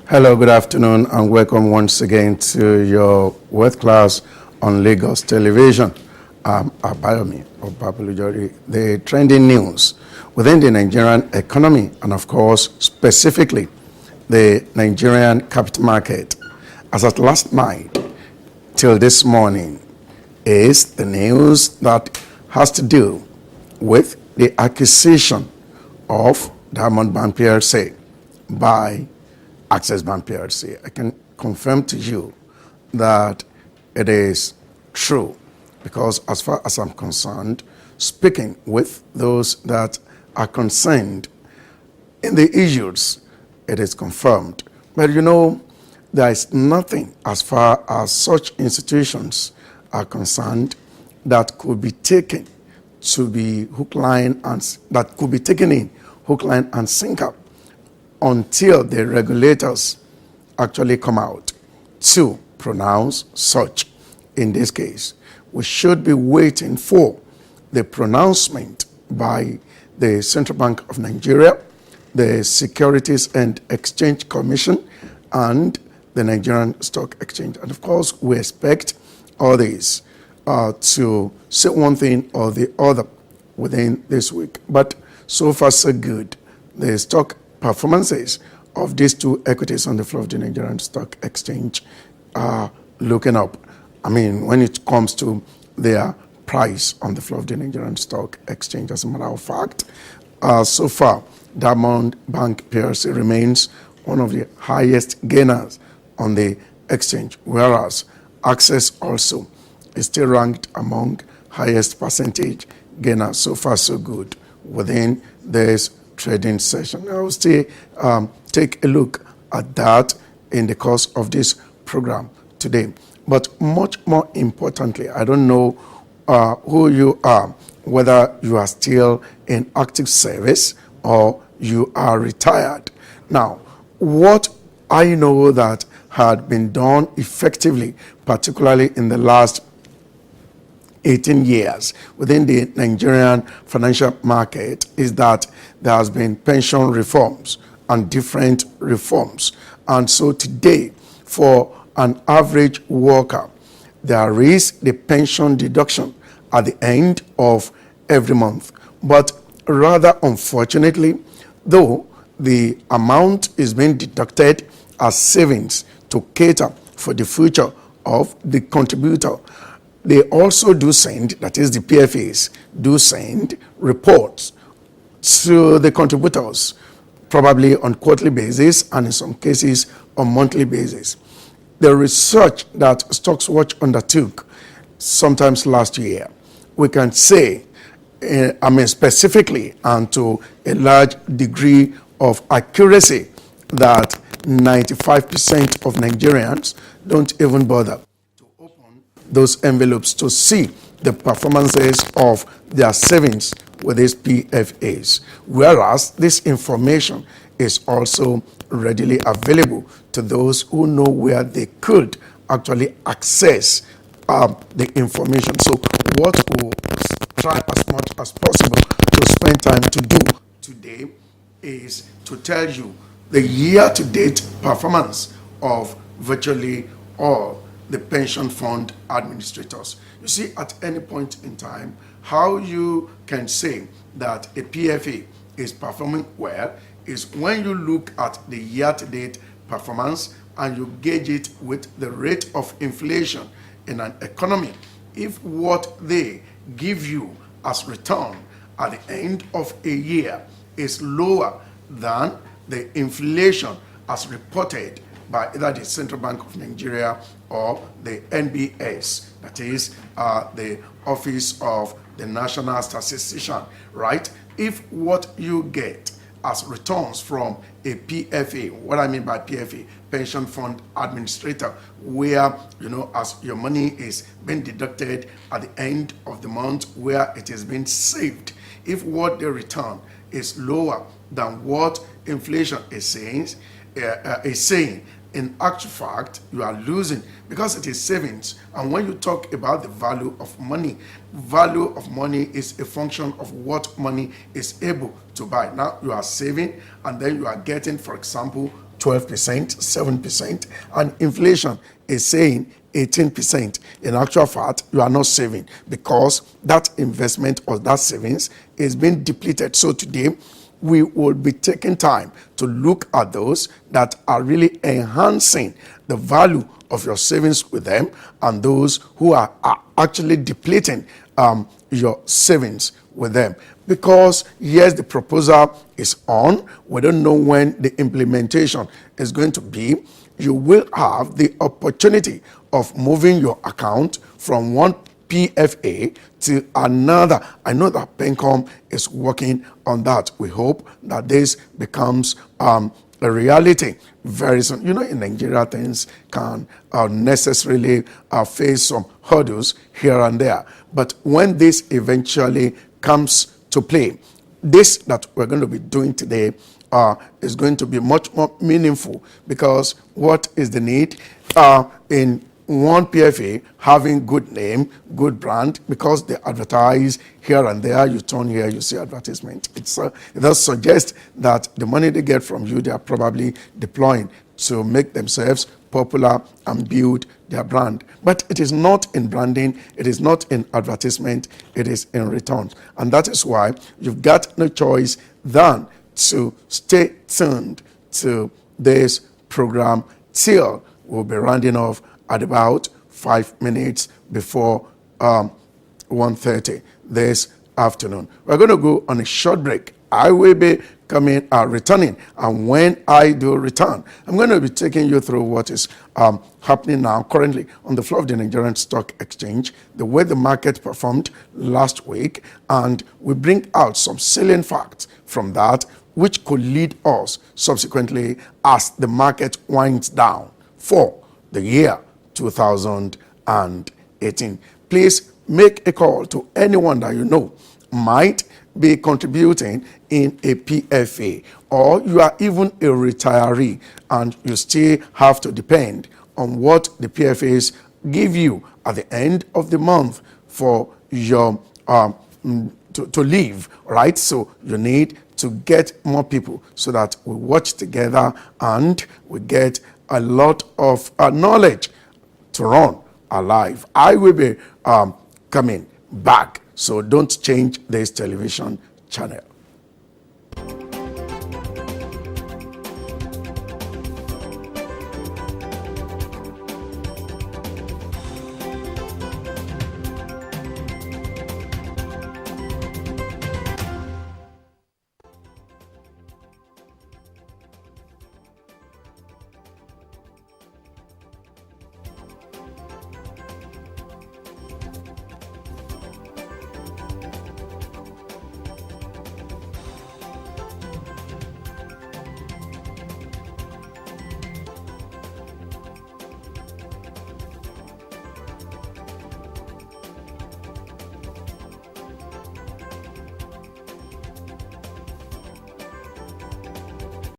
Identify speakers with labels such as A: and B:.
A: Hello, good afternoon, and welcome once again to your World Class on Lagos Television. I'm Abayomi of Babulujori. The trending news within the Nigerian economy, and of course, specifically the Nigerian capital market, as at last night till this morning, is the news that has to do with the acquisition of Diamond Bank PLC by Access Bank PLC. I can confirm to you that it is true, because as far as I'm concerned, speaking with those that are concerned in the issues, it is confirmed. But there is nothing as far as such institutions are concerned that could be taken to be hook, line, and that could be taken in hook, line, and sinker until the regulators actually come out to pronounce such. In this case, we should be waiting for the pronouncement by the Central Bank of Nigeria, the Securities and Exchange Commission, and the Nigerian Stock Exchange. And of course, we expect all these to say one thing or the other within this week. But so far, so good. The stock performances of these two equities on the floor of the Nigerian Stock Exchange are looking up. I mean, when it comes to their price on the floor of the Nigerian Stock Exchange, as a matter of fact, so far, Diamond Bank PLC remains one of the highest gainers on the exchange, whereas Access also is still ranked among highest percentage gainers. So far, so good within this trading session. I will still take a look at that in the course of this program today. But much more importantly, I don't know who you are, whether you are still in active service or you are retired. Now, what I know that had been done effectively, particularly in the last 18 years within the Nigerian financial market, is that there has been pension reforms and different reforms. And so today, for an average worker, there is the pension deduction at the end of every month. But rather unfortunately, though the amount is being deducted as savings to cater for the future of the contributor, they also do send, that is the PFAs, do send reports to the contributors, probably on quarterly basis and in some cases on monthly basis. The research that StocksWatch undertook sometimes last year, we can say, specifically and to a large degree of accuracy, that 95% of Nigerians don't even bother those envelopes to see the performances of their savings with these PFAs, whereas this information is also readily available to those who know where they could actually access the information. So what we'll try as much as possible to spend time to do today is to tell you the year-to-date performance of virtually all the pension fund administrators. You see, at any point in time, how you can say that a PFA is performing well is when you look at the year-to-date performance and you gauge it with the rate of inflation in an economy. If what they give you as return at the end of a year is lower than the inflation as reported by either the Central Bank of Nigeria or the NBS, that is the Office of the National Statistician, right? If what you get as returns from a PFA, what I mean by PFA, pension fund administrator, where, as your money is being deducted at the end of the month where it is being saved, if what they return is lower than what inflation is saying, in actual fact, you are losing, because it is savings. And when you talk about the value of money is a function of what money is able to buy. Now you are saving and then you are getting, for example, 12%, 7%, and inflation is saying 18%. In actual fact, you are not saving because that investment or that savings is being depleted. So today, we will be taking time to look at those that are really enhancing the value of your savings with them and those who are actually depleting your savings with them. Because yes, the proposal is on. We don't know when the implementation is going to be. You will have the opportunity of moving your account from one PFA to another. I know that Pencom is working on that. We hope that this becomes a reality very soon. You know, in Nigeria, things can necessarily face some hurdles here and there. But when this eventually comes to play, this that we're going to be doing today is going to be much more meaningful, because what is the need in one PFA having good name, good brand, because they advertise here and there. You turn here, you see advertisement. It does suggest that the money they get from you, they are probably deploying to make themselves popular and build their brand. But it is not in branding, it is not in advertisement, it is in returns. And that is why you've got no choice than to stay tuned to this program till we'll be rounding off at about 5 minutes before 1:30 this afternoon. We're going to go on a short break. I will be returning, and when I do return, I'm going to be taking you through what is happening now currently on the floor of the Nigerian Stock Exchange, the way the market performed last week, and we bring out some salient facts from that which could lead us subsequently as the market winds down for the year 2018. Please make a call to anyone that you know might be contributing in a PFA, or you are even a retiree and you still have to depend on what the PFAs give you at the end of the month for your to live, right? So you need to get more people so that we watch together and we get a lot of knowledge to run our life. I will be coming back, so don't change this television channel.